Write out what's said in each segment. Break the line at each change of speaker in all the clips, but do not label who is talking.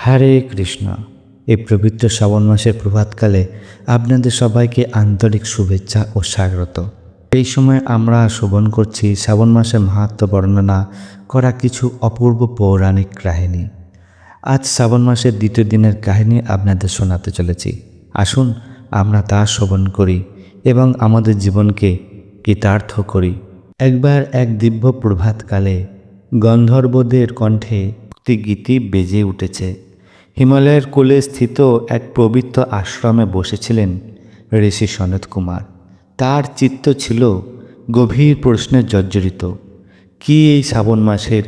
হরে কৃষ্ণ। এই পবিত্র শ্রাবণ মাসের প্রভাতকালে আপনাদের সবাইকে আন্তরিক শুভেচ্ছা ও স্বাগত। এই সময় আমরা শ্রবণ করছি শ্রাবণ মাসের মাহাত্ম্য বর্ণনা করা কিছু অপূর্ব পৌরাণিক কাহিনী। আজ শ্রাবণ মাসের দ্বিতীয় দিনের কাহিনী আপনাদের শোনাতে চলেছি। আসুন আমরা তা শ্রবণ করি এবং আমাদের জীবনকে কৃতার্থ করি। একবার এক দিব্য প্রভাতকালে গন্ধর্বদের কণ্ঠে একটি গীতি বেজে উঠেছে। হিমালয়ের কোলে স্থিত এক পবিত্র আশ্রমে বসেছিলেন ঋষি সনত কুমার। তার চিত্ত ছিল গভীর প্রশ্নে জর্জরিত। কি এই শ্রাবণ মাসের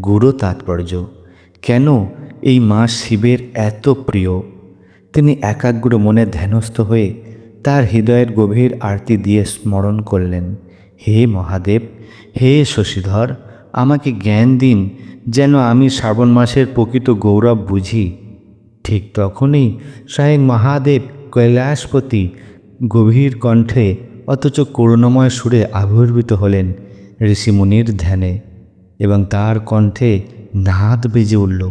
গূঢ় তাৎপর্য? কেন এই মাস শিবের এত প্রিয়? তিনি একাগ্র মনে ধ্যানস্থ হয়ে তার হৃদয়ের গভীর আরতি দিয়ে স্মরণ করলেন, হে মহাদেব, হে শশীধর, আমাকে জ্ঞান দিন যেন আমি শ্রাবণ মাসের প্রকৃত গৌরব বুঝি। ঠিক তখনই স্বয়ং মহাদেব কৈলাসপতি গভীর কণ্ঠে অথচ করুণাময় সুরে আবির্ভূত হলেন ঋষিমুনির ধ্যানে, এবং তার কণ্ঠে নাদ বেজে উঠল,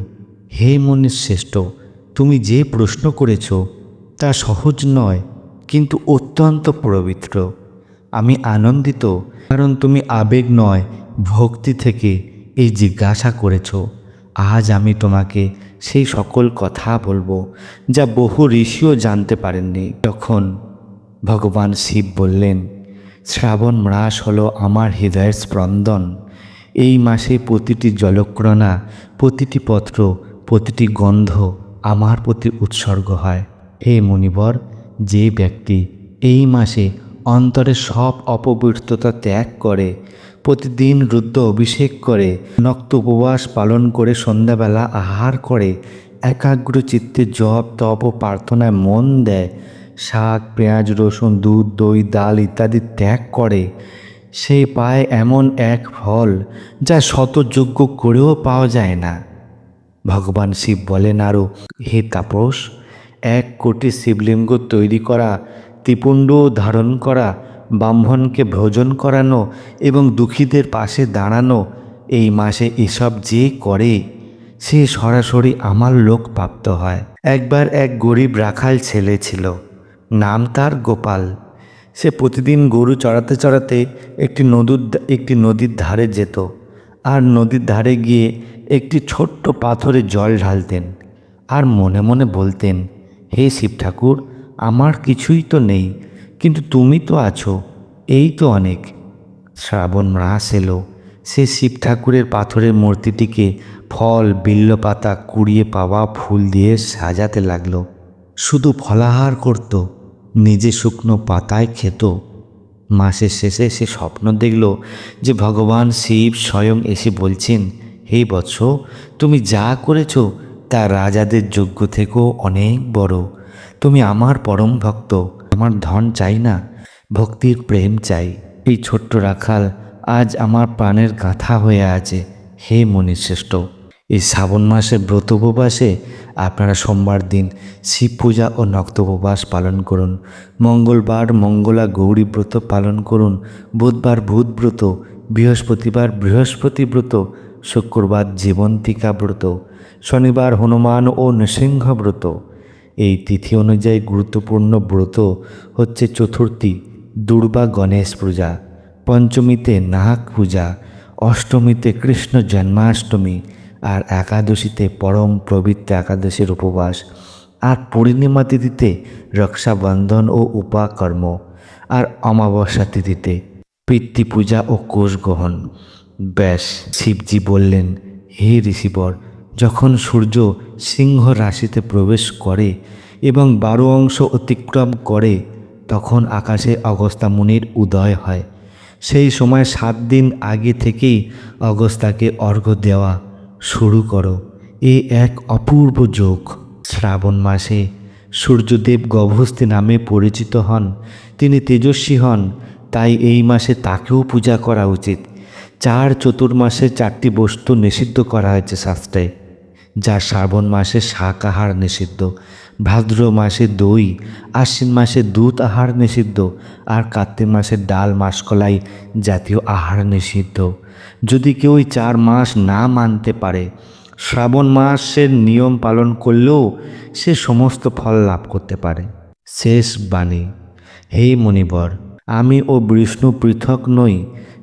হে মুনির শ্রেষ্ঠ, তুমি যে প্রশ্ন করেছ তা সহজ নয়, কিন্তু অত্যন্ত পবিত্র। আমি আনন্দিত, কারণ তুমি আবেগ নয় ভক্তি থেকে এই জিজ্ঞাসা করেছ। আজ আমি তোমাকে সেই সকল কথা বলবো যা বহু ঋষিও জানতে পারেননি। তখন ভগবান শিব বললেন, শ্রাবণ মাস হলো আমার হৃদয়ের স্পন্দন। এই মাসে প্রতিটি জলক্রণা, প্রতিটি পত্র, প্রতিটি গন্ধ আমার প্রতি উৎসর্গ হয়। হে মুনিবর, যে ব্যক্তি এই মাসে অন্তরে সব অপবিত্রতা ত্যাগ করে, প্রতিদিন রুদ্র অভিষেক করে, নক্ত উপবাস পালন করে, সন্ধ্যাবেলা আহার করে, একাগ্র চিত্তে জপ তপ প্রার্থনায় মন দেয়, শাক পেঁয়াজ রসুন দুধ দই ডাল ইত্যাদি ত্যাগ করে, সে পায় এমন এক ফল যা শত যজ্ঞ করেও পাওয়া যায় না। ভগবান শিব বলেন আরও, হে তাপস, 1,000,000 শিবলিঙ্গ তৈরি করা, ত্রিপুণ্ড ধারণ করা, ব্রাহ্মণকে ভোজন করানো এবং দুঃখীদের পাশে দাঁড়ানো, এই মাসে এসব যে করে সে সরাসরি আমার লোক প্রাপ্ত হয়। একবার এক গরিব রাখাল ছেলে ছিল, নাম তার গোপাল। সে প্রতিদিন গরু চড়াতে চড়াতে একটি নদীর ধারে যেত, আর নদীর ধারে গিয়ে একটি ছোট্ট পাথরে জল ঢালতেন আর মনে মনে বলতেন, হে শিব ঠাকুর, আমার কিছুই তো নেই, কিন্তু তুমি তো আছো, এই তো অনেক। শ্রাবণ মাস এলো, সে শিব ঠাকুরের পাথরের মূর্তিটিকে ফল বিল্লপাতা কুড়িয়ে পাওয়া ফুল দিয়ে সাজাতে লাগলো। শুধু ফলাহার করত, নিজে শুকনো পাতায় খেত। মাসের শেষে সে স্বপ্ন দেখল যে ভগবান শিব স্বয়ং এসে বলছেন, হে বৎস, তুমি যা করেছ তা রাজাদের যজ্ঞ থেকেও অনেক বড়। তুমি আমার পরম ভক্ত, আমার ধন চাই না, ভক্তির প্রেম চাই। এই ছোট্ট রাখাল আজ আমার প্রাণের গাঁথা হয়ে আছে। হে মুনিশ্রেষ্ঠ, এই শ্রাবণ মাসের ব্রত উপবাসে আপনারা সোমবার দিন শিব পূজা ও নক্ত উপবাস পালন করুন, মঙ্গলবার মঙ্গলা গৌরী ব্রত পালন করুন, বুধবার ভূত ব্রত, বৃহস্পতিবার বৃহস্পতি ব্রত, শুক্রবার জীবন্তিকা ব্রত, শনিবার হনুমান ও নৃসিংহ ব্রত। এই তিথি অনুযায়ী গুরুত্বপূর্ণ ব্রত হচ্ছে চতুর্থী দুর্বা গণেশ পূজা, পঞ্চমীতে নাগ পূজা, অষ্টমীতে কৃষ্ণ জন্মাষ্টমী, আর একাদশীতে পরম পবিত্র একাদশীর উপবাস, আর পূর্ণিমা তিথিতে রক্ষাবন্ধন ও উপাকর্ম, আর অমাবস্যা তিথিতে পিতৃপূজা ও কোষ গ্রহণ। ব্যাস, শিবজি বললেন, হে ঋষিবর, যখন সূর্য সিংহ রাশিতে প্রবেশ করে এবং 12 অংশ অতিক্রম করে, তখন আকাশে অগস্ত্যা মুনির উদয় হয়। সেই সময় 7 দিন আগে থেকেই অগস্ত্যাকে অর্ঘ্য দেওয়া শুরু করো। এ এক অপূর্ব যোগ। শ্রাবণ মাসে সূর্যদেব গভস্তি নামে পরিচিত হন। তিনি তেজস্বী হন, তাই এই মাসে তাকেও পূজা করা উচিত। 4 চতুর্মাসে 4টি বস্তু নিষিদ্ধ করা হয়েছে শাস্ত্রে, যা শ্রাবণ মাসে শাক আহার নিষিদ্ধ, ভাদ্র মাসে দই, আশ্বিন মাসে দুধ আহার নিষিদ্ধ, আর কার্তিক মাসে ডাল মাসকলাই জাতীয় আহার নিষিদ্ধ। যদি কেউ 4 মাস না মানতে পারে, শ্রাবণ মাসের নিয়ম পালন করলেও সে সমস্ত ফল লাভ করতে পারে। শেষ বাণী। হে মুনিবর, আমি ও বিষ্ণু পৃথক নই।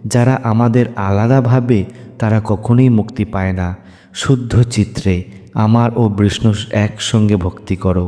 যারা আমাদের আলাদা ভাবে তারা কখনোই মুক্তি পায় না। শুদ্ধ চিত্রে আমার ও বিষ্ণু একসঙ্গে ভক্তি করো,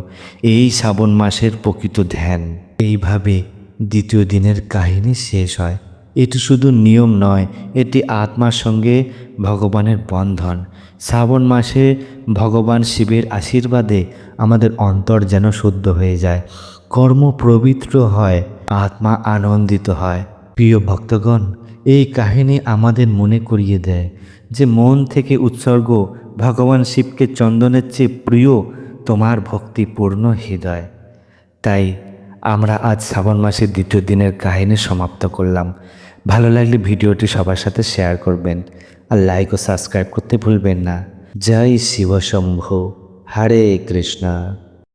এই শ্রাবণ মাসের প্রকৃত ধ্যান। এইভাবে দ্বিতীয় দিনের কাহিনী শেষ হয়। এটি শুধু নিয়ম নয়, এটি আত্মার সঙ্গে ভগবানের বন্ধন। শ্রাবণ মাসে ভগবান শিবের আশীর্বাদে আমাদের অন্তর যেন শুদ্ধ হয়ে যায়, কর্ম পবিত্র হয়, আত্মা আনন্দিত হয়। প্রিয় ভক্তগণ, এই কাহিনী আমাদের মনে করিয়ে দেয় যে মন থেকে উৎসর্গ ভগবান শিবকে চন্দনের চেয়ে প্রিয় তোমার ভক্তিপূর্ণ হৃদয়। তাই আমরা আজ শ্রাবণ মাসের দ্বিতীয় দিনের কাহিনী সমাপ্ত করলাম। ভালো লাগলে ভিডিওটি সবার সাথে শেয়ার করবেন আর লাইক ও সাবস্ক্রাইব করতে ভুলবেন না। জয় শিব শম্ভু। হরে কৃষ্ণ।